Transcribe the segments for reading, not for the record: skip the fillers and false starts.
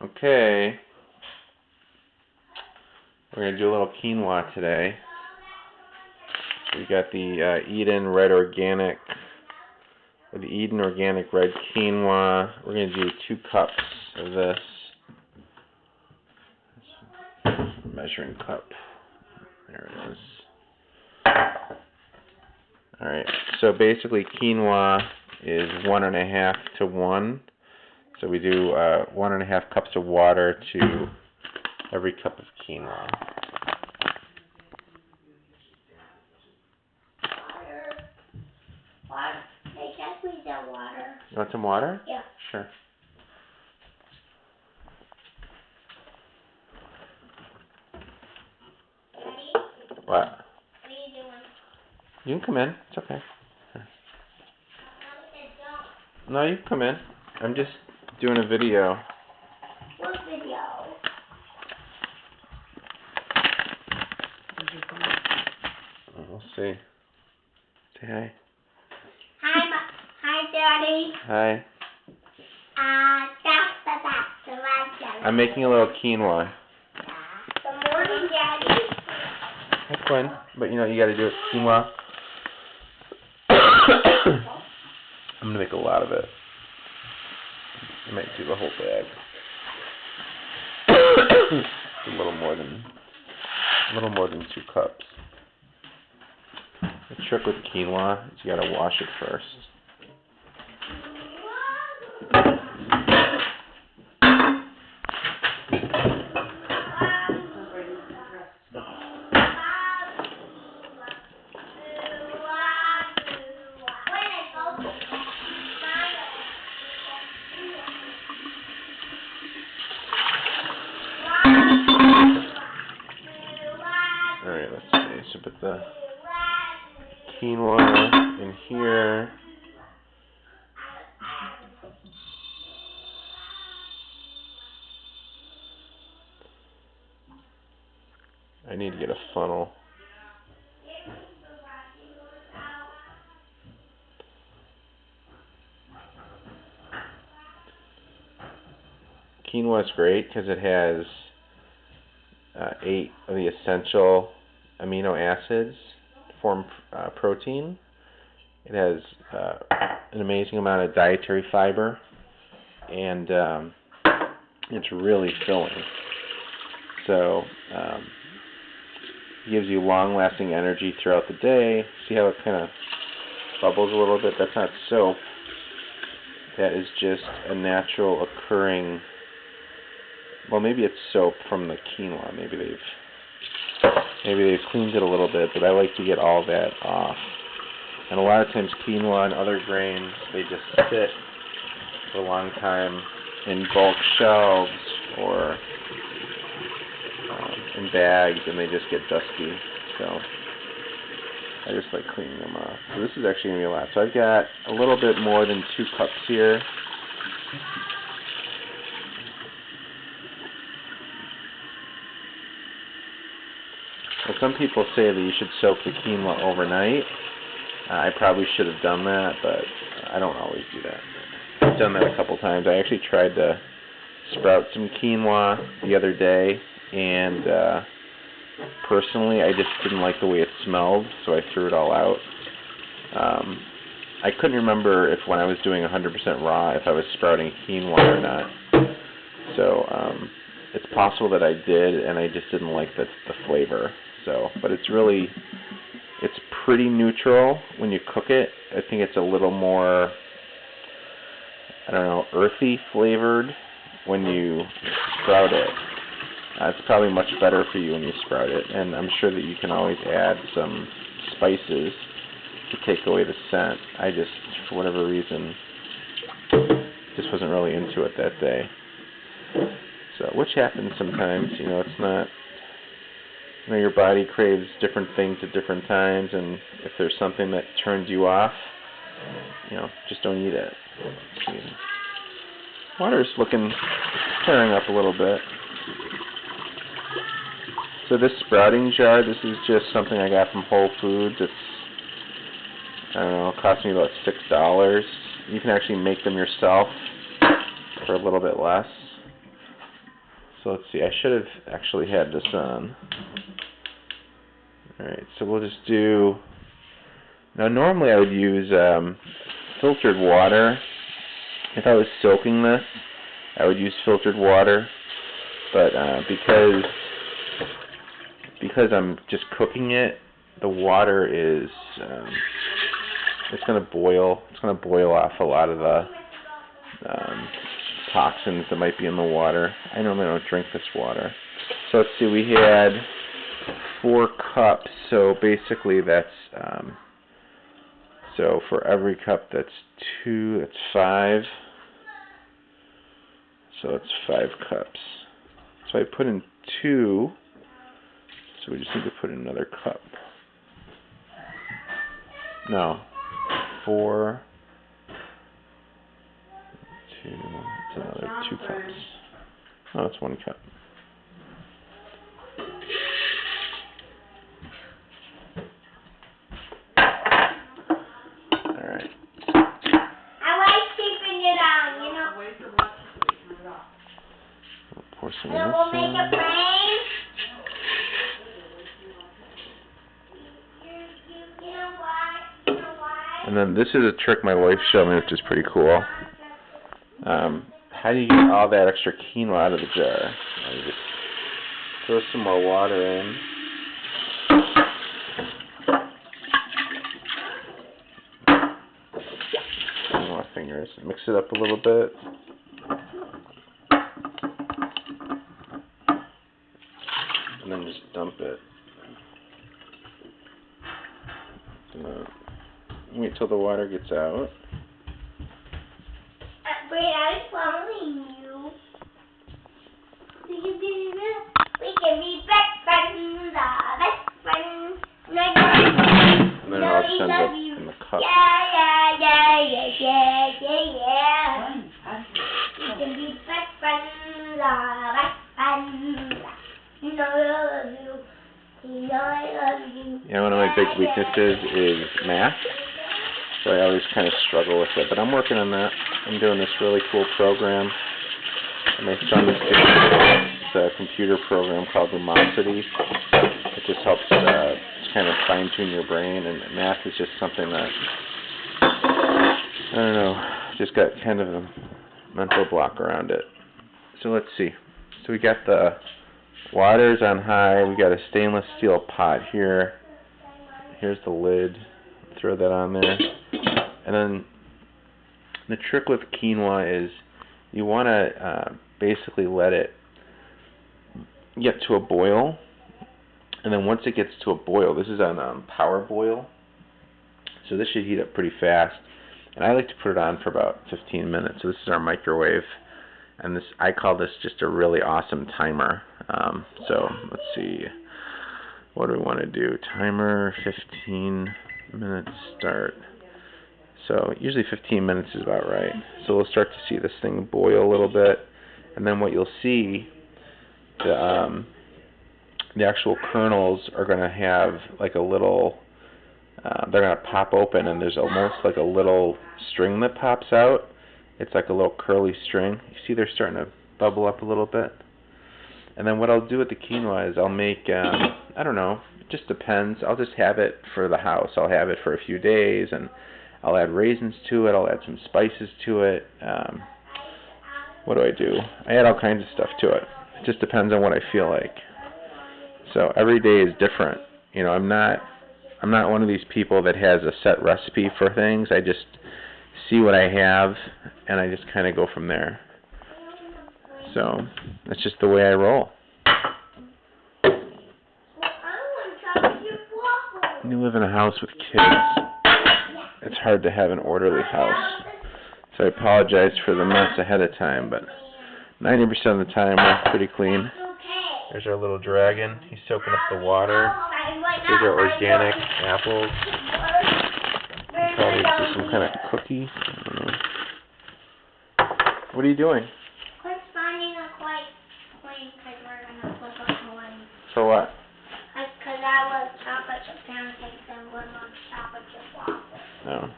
Okay, we're going to do a little quinoa today. We got the Eden Organic Red Quinoa. We're going to do 2 cups of this. Measuring cup. There it is. Alright, so basically quinoa is 1.5 to 1. So we do 1.5 cups of water to every cup of quinoa. Water. Hey, can I please have water? You want some water? Yeah. Sure. Daddy? What? What are you doing? You can come in. It's okay. No, you can come in. I'm just doing a video. What video? We'll see. Say hi. Hi, Daddy. Hi. That's I'm making a little quinoa. Good morning, Daddy. Hi, Quinn. But you know, you gotta do it quinoa. I'm gonna make a lot of it. I might do the whole bag. a little more than 2 cups. The trick with quinoa is you gotta wash it first. Alright, let's see. So put the quinoa in here. I need to get a funnel. Quinoa is great because it has 8 of the essential amino acids to form protein. It has an amazing amount of dietary fiber, and it's really filling. So it gives you long-lasting energy throughout the day. See how it kind of bubbles a little bit? That's not soap. That is just a natural occurring. Well, maybe it's soap from the quinoa. Maybe they've cleaned it a little bit, but I like to get all that off. And a lot of times quinoa and other grains, they just sit for a long time in bulk shelves or in bags, and they just get dusty. So I just like cleaning them off. So this is actually going to be a lot. So I've got a little bit more than 2 cups here. Well, some people say that you should soak the quinoa overnight. I probably should have done that, but I don't always do that. I've done that a couple times. I actually tried to sprout some quinoa the other day, and personally, I just didn't like the way it smelled, so I threw it all out. I couldn't remember if when I was doing 100% raw, if I was sprouting quinoa or not. So it's possible that I did, and I just didn't like the flavor. So, but it's pretty neutral when you cook it. I think it's a little more, I don't know, earthy flavored when you sprout it. It's probably much better for you when you sprout it, and I'm sure that you can always add some spices to take away the scent. I just, for whatever reason, just wasn't really into it that day. So, which happens sometimes, you know, it's not, you know, your body craves different things at different times, and if there's something that turns you off, you know, just don't eat it. Water's clearing up a little bit. So this sprouting jar, this is just something I got from Whole Foods. It's, I don't know, it cost me about $6. You can actually make them yourself for a little bit less. So let's see, I should have actually had this on. Alright, so we'll just do, now normally I would use filtered water. If I was soaking this, I would use filtered water, but because I'm just cooking it, the water is, it's going to boil off a lot of the toxins that might be in the water. I normally don't drink this water. So let's see, we had 4 cups, so basically that's, so for every cup that's 2, that's 5. So it's 5 cups. So I put in 2, so we just need to put in another cup. No, 4, 2, it's another 2 cups. Oh, it's 1 cup. Alright. I like keeping it on, you know. We'll pour some And of we'll this make in. a frame. You know why? You know why? And then this is a trick my wife showed me, which is pretty cool. How do you get all that extra quinoa out of the jar? You just throw some more water in. More fingers. Mix it up a little bit. And then just dump it. And then wait till the water gets out. Wait, I was following you. We can be best friends, best friends. And then it all just ends up in the cup. Yeah. We can be best friends, best friends. You know I love you. You know I love you. Yeah, one of my big weaknesses is math. So I always kind of struggle with it. But I'm working on that. I'm doing this really cool program. And my son is doing it's a computer program called Lumosity. It just helps kind of fine-tune your brain. And math is just something that, I don't know, just got kind of a mental block around it. So let's see. So we got the water's on high. We got a stainless steel pot here. Here's the lid. Throw that on there. And then the trick with quinoa is you want to basically let it get to a boil. And then once it gets to a boil, this is on power boil. So this should heat up pretty fast. And I like to put it on for about 15 minutes. So this is our microwave. And this, I call this just a really awesome timer. So let's see. What do we want to do? Timer, 15 minutes start. So usually 15 minutes is about right. So we'll start to see this thing boil a little bit. And then what you'll see, the actual kernels are going to have like a little, they're going to pop open, and there's almost like a little string that pops out. It's like a little curly string. You see they're starting to bubble up a little bit. And then what I'll do with the quinoa is I'll make, I don't know, it just depends. I'll just have it for the house. I'll have it for a few days, and I'll add raisins to it. I'll add some spices to it. What do? I add all kinds of stuff to it. It just depends on what I feel like. So every day is different. You know, I'm not one of these people that has a set recipe for things. I just see what I have, and I just kind of go from there. So that's just the way I roll. When you live in a house with kids, it's hard to have an orderly house. So I apologize for the mess ahead of time, but 90% of the time we're pretty clean. There's our little dragon. He's soaking up the water. These are organic apples. Probably just some kind of cookie. I don't know. What are you doing? Quit finding a quiet place because we're going to flip a coin. For what? Because I love chocolate chip pancakes and one loves chocolate chip waffles. No.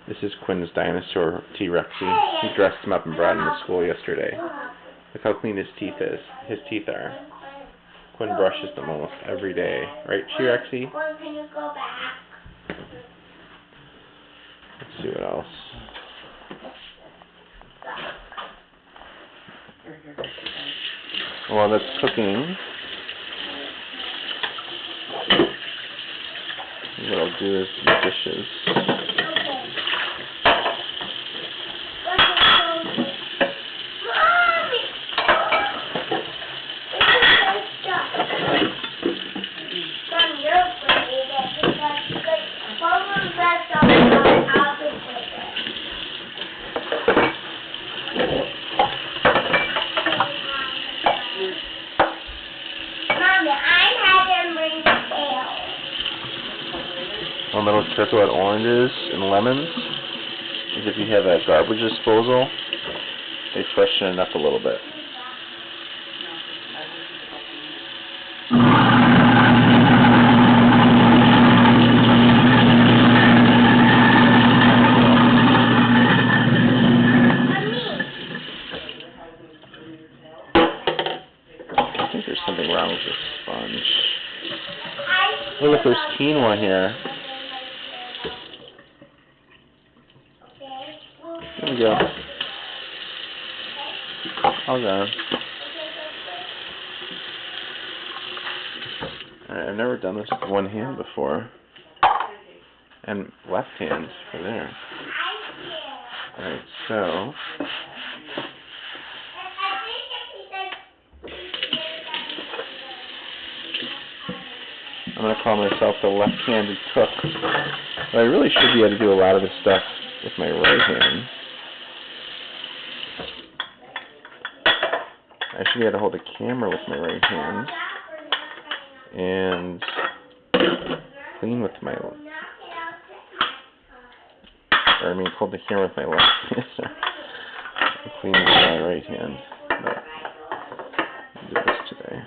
This is Quinn's dinosaur T-Rexy. He dressed him up and brought him to school yesterday. Look how clean his teeth are. Quinn brushes them almost every day. Right, Rexy? Can you go back? Let's see what else. While that's cooking, what I'll do is the dishes. One little trick about oranges and lemons is if you have a garbage disposal, they freshen it up a little bit. I think there's something wrong with this sponge. Oh, look, there's quinoa here. There we go. All gone. Alright, I've never done this with one hand before. And left hand for there. Alright, so I'm going to call myself the left-handed cook. But I really should be able to do a lot of this stuff with my right hand. I should be able to hold the camera with my right hand and clean with my, hold the camera with my left hand and clean with my right hand. But I'll do this today.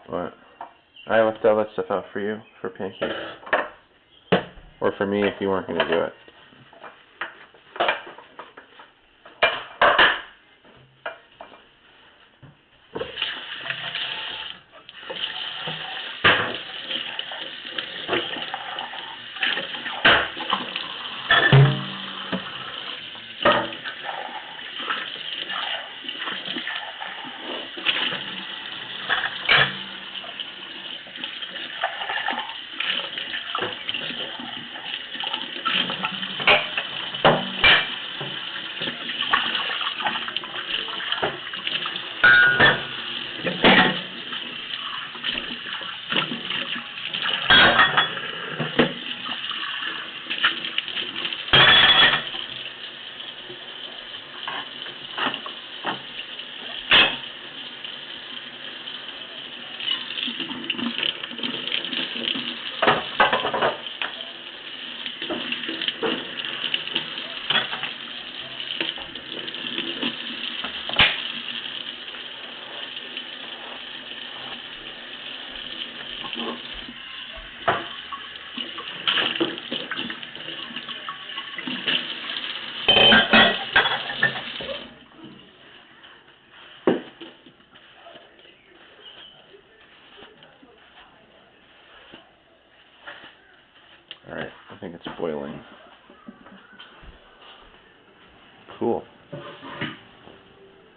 What? I left all that stuff out for you, for pancakes. Or for me if you weren't going to do it. Alright, I think it's boiling. Cool.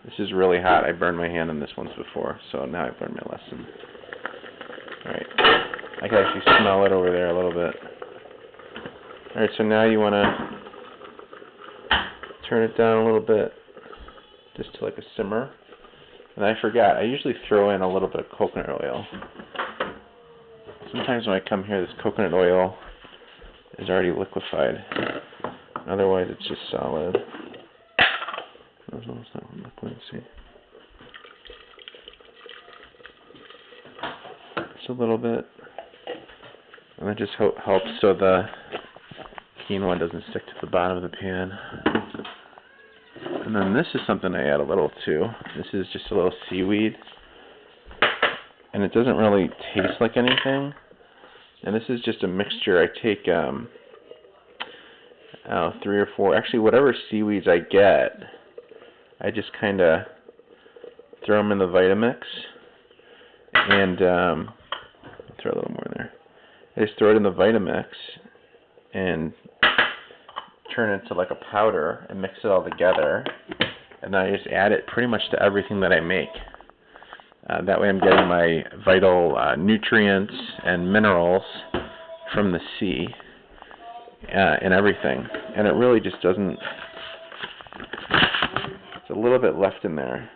This is really hot. I burned my hand on this once before, so now I've learned my lesson. Alright. I can actually smell it over there a little bit. Alright, so now you want to turn it down a little bit, just to like a simmer. And I forgot, I usually throw in a little bit of coconut oil. Sometimes when I come here, this coconut oil is already liquefied. Otherwise, it's just solid. Oh, no, it's not liquid. Let's see. Just a little bit. And that just helps so the quinoa doesn't stick to the bottom of the pan. And then this is something I add a little to. This is just a little seaweed. And it doesn't really taste like anything. And this is just a mixture. I take 3 or 4, actually whatever seaweeds I get, I just kind of throw them in the Vitamix. And throw a little more in there. I just throw it in the Vitamix and turn it into like a powder and mix it all together. And then I just add it pretty much to everything that I make. That way I'm getting my vital nutrients and minerals from the sea and everything. And it really just doesn't... It's a little bit left in there.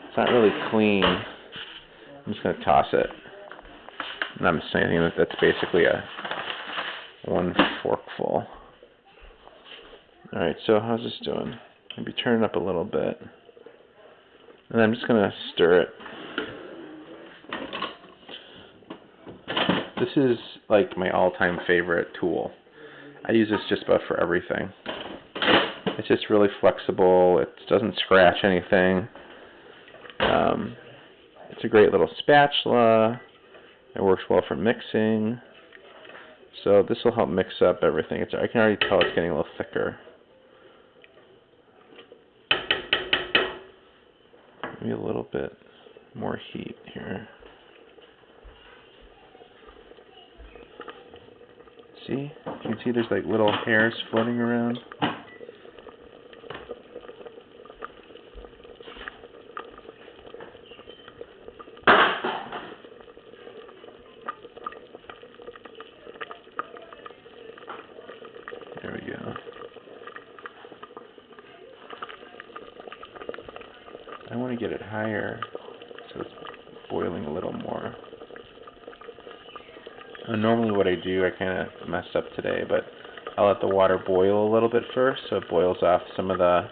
It's not really clean. I'm just going to toss it. And I'm saying that that's basically a 1 forkful. Alright, so how's this doing? Maybe turn it up a little bit. And I'm just going to stir it. This is like my all-time favorite tool. I use this just about for everything. It's just really flexible. It doesn't scratch anything. It's a great little spatula. It works well for mixing. So this will help mix up everything. I can already tell it's getting a little thicker. Maybe a little bit more heat here. See? You can see there's like little hairs floating around. There we go. I want to get it higher so it's boiling a little more. And normally what I do, I kind of messed up today, but I'll let the water boil a little bit first so it boils off some of the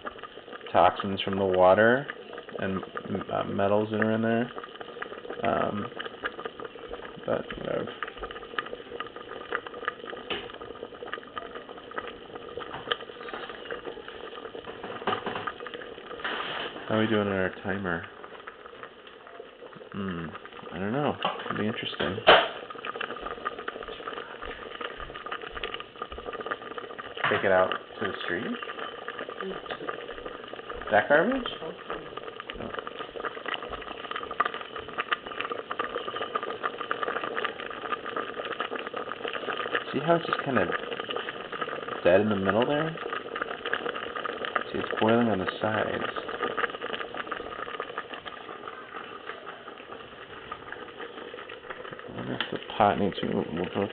toxins from the water and metals that are in there. But whatever. How are we doing on our timer? I don't know. It'll be interesting. Take it out to the street? That garbage? Oh. See how it's just kind of dead in the middle there? See, it's boiling on the sides. I wonder if the pot needs to be moved over.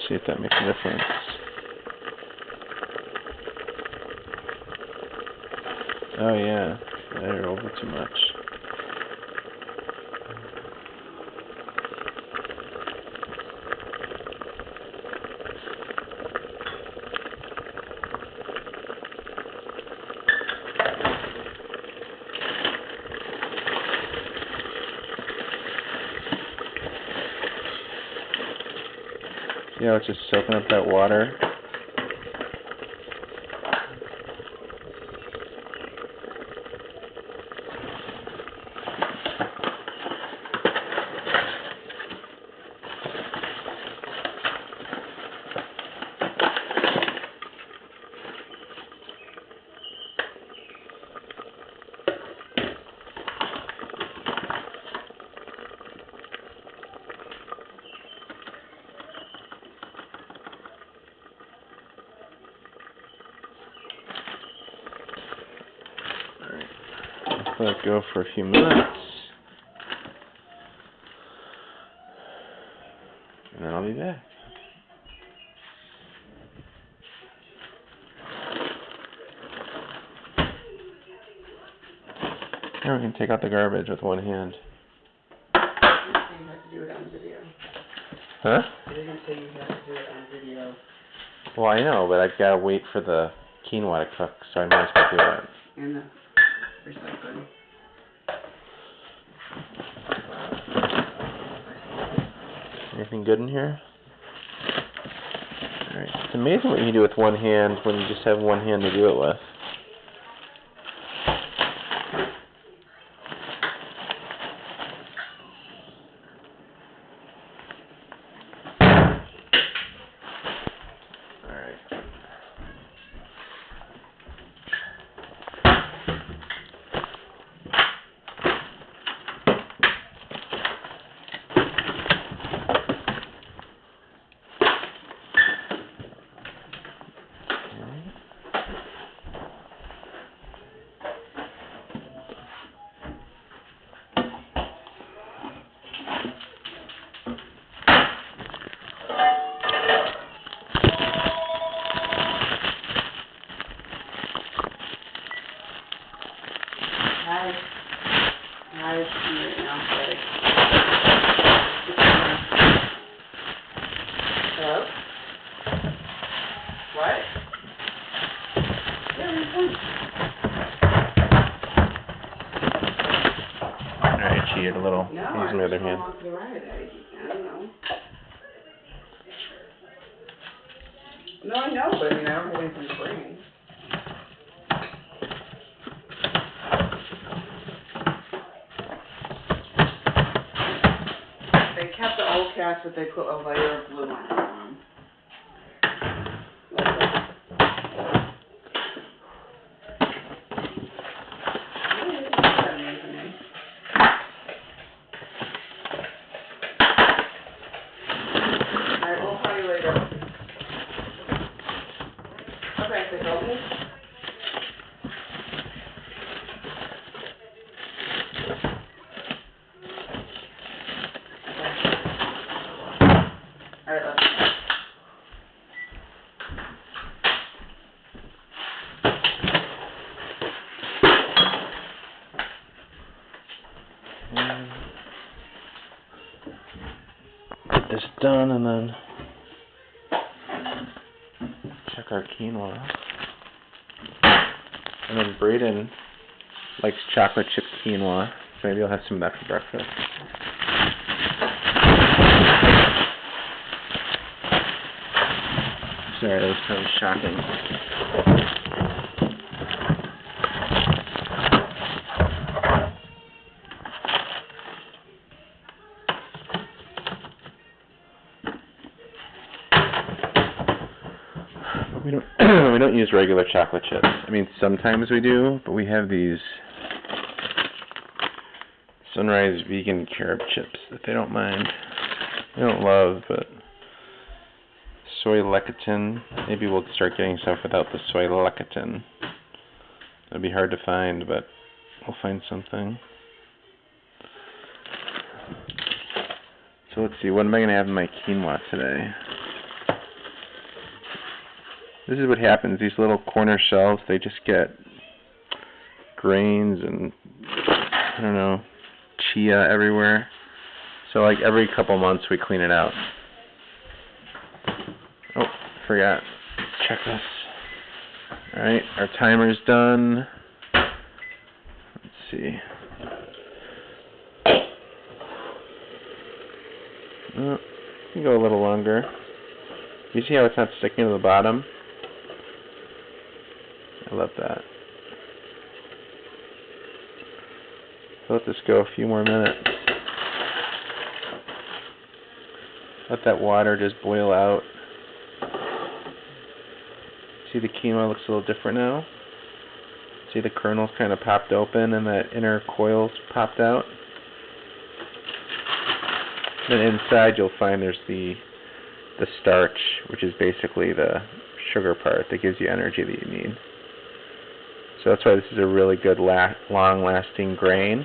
See if that makes a difference. Oh yeah, they're over too much. You know, it's just soaking up that water. Let it go for a few minutes, and then I'll be back. Here, we can take out the garbage with one hand. You have to do it on video. Huh? I didn't say you have to do it on video. Well, I know, but I've got to wait for the quinoa to cook, so I might as well do it. And the recycling. Anything good in here? Alright, it's amazing what you can do with one hand when you just have one hand to do it with. Hi, now, hello? What? Alright, she had a little. No, Use my other hand. I don't know. No, I know, but I mean, I don't have anything to bring. They kept the old cast, but they put a layer of blue on it. Alright, we'll call you later. Okay, so go me. Alright, let's go. Get this done and then check our quinoa. And then Brayden likes chocolate chip quinoa, so maybe I'll have some of that for breakfast. Sorry, that was probably shocking. We don't we don't use regular chocolate chips. I mean, sometimes we do, but we have these Sunrise vegan carob chips that they don't mind. They don't love, but soy lecithin. Maybe we'll start getting stuff without the soy lecithin. It'll be hard to find, but we'll find something. So let's see, what am I going to have in my quinoa today? This is what happens, these little corner shelves, they just get grains and, I don't know, chia everywhere. So like every couple months we clean it out. Oh, forgot. Check this. Alright, our timer's done. Let's see. Oh, you can go a little longer. You see how it's not sticking to the bottom? I love that. So let this go a few more minutes. Let that water just boil out. See the quinoa looks a little different now? See the kernels kind of popped open and that inner coil's popped out? Then inside you'll find there's the starch, which is basically the sugar part that gives you energy that you need. So that's why this is a really good long-lasting grain,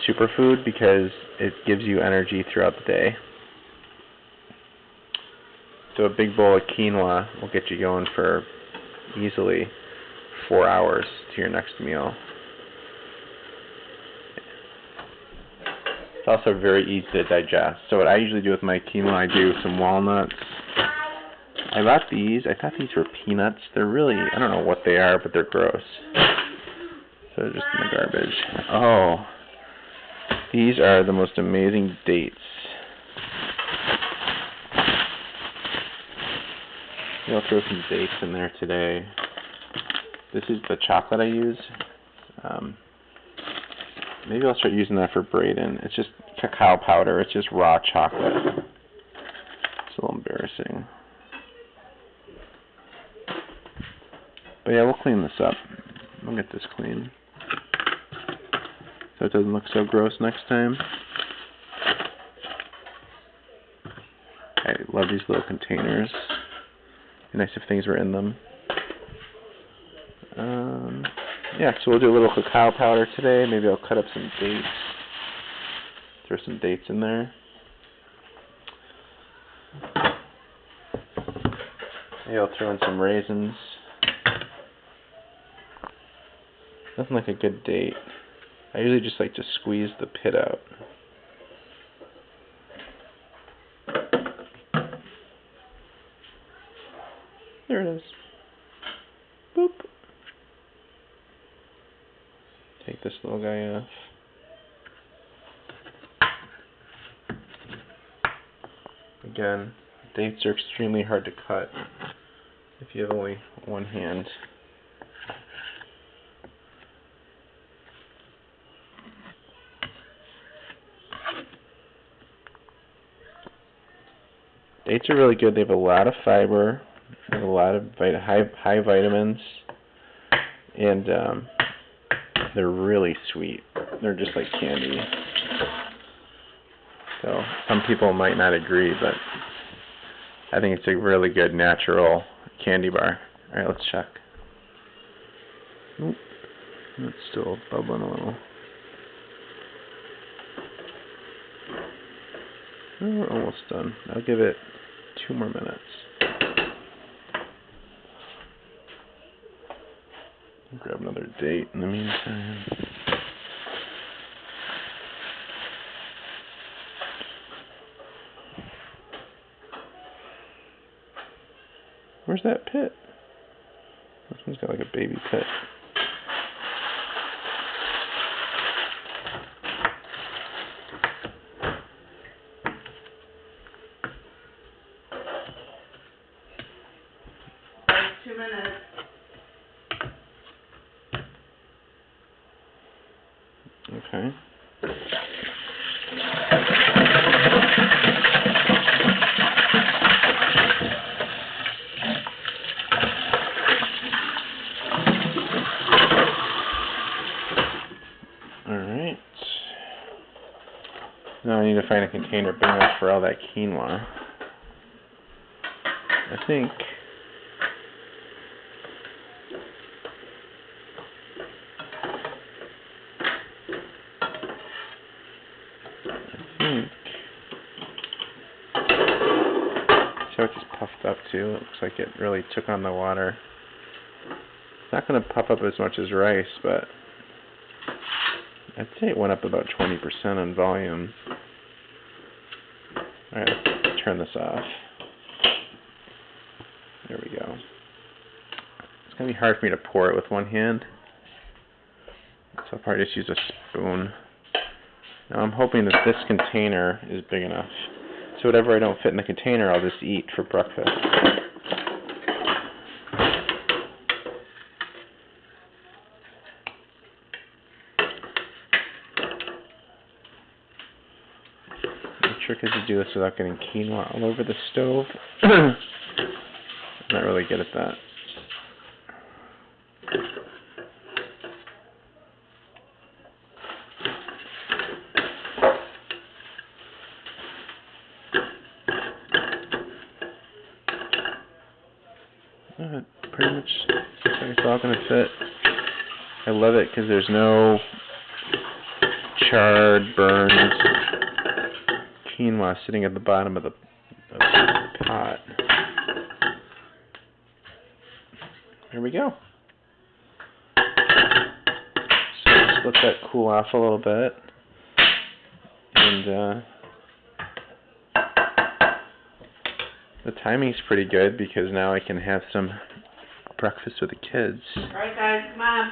superfood, because it gives you energy throughout the day. So a big bowl of quinoa will get you going for easily 4 hours to your next meal. It's also very easy to digest. So what I usually do with my quinoa, I do some walnuts. I bought these. I thought these were peanuts. They're really, I don't know what they are, but they're gross. So they're just in the garbage. Oh, these are the most amazing dates. Maybe I'll throw some dates in there today. This is the chocolate I use. Maybe I'll start using that for Brayden. It's just cacao powder. It's just raw chocolate. It's a little embarrassing. But yeah, we'll clean this up. We'll get this clean, so it doesn't look so gross next time. I love these little containers. Be nice if things were in them. Yeah, so we'll do a little cacao powder today. Maybe I'll cut up some dates. Throw some dates in there. Maybe I'll throw in some raisins. Nothing like a good date. I usually just like to squeeze the pit out. There it is. Boop. Take this little guy off. Again, dates are extremely hard to cut if you have only one hand. Dates are really good. They have a lot of fiber, they have a lot of high vitamins, and they're really sweet. They're just like candy. So some people might not agree, but I think it's a really good natural candy bar. Alright, let's check. Oop, it's still bubbling a little. Oh, we're almost done. I'll give it 2 more minutes. I'll grab another date in the meantime. Where's that pit? This one's got like a baby pit. Okay. Alright. Now I need to find a container big enough for all that quinoa. I think see how it just puffed up too? It looks like it really took on the water. It's not going to puff up as much as rice, but I'd say it went up about 20% in volume. Alright, let's turn this off. There we go. It's going to be hard for me to pour it with one hand, so I'll probably just use a spoon. Now I'm hoping that this container is big enough, so whatever I don't fit in the container, I'll just eat for breakfast. The trick is to do this without getting quinoa all over the stove. I'm not really good at that. Pretty much looks like it's all going to fit. I love it because there's no charred, burned quinoa sitting at the bottom of the pot. There we go. So just let that cool off a little bit. And the timing's pretty good because now I can have some breakfast with the kids. Alright guys, come on.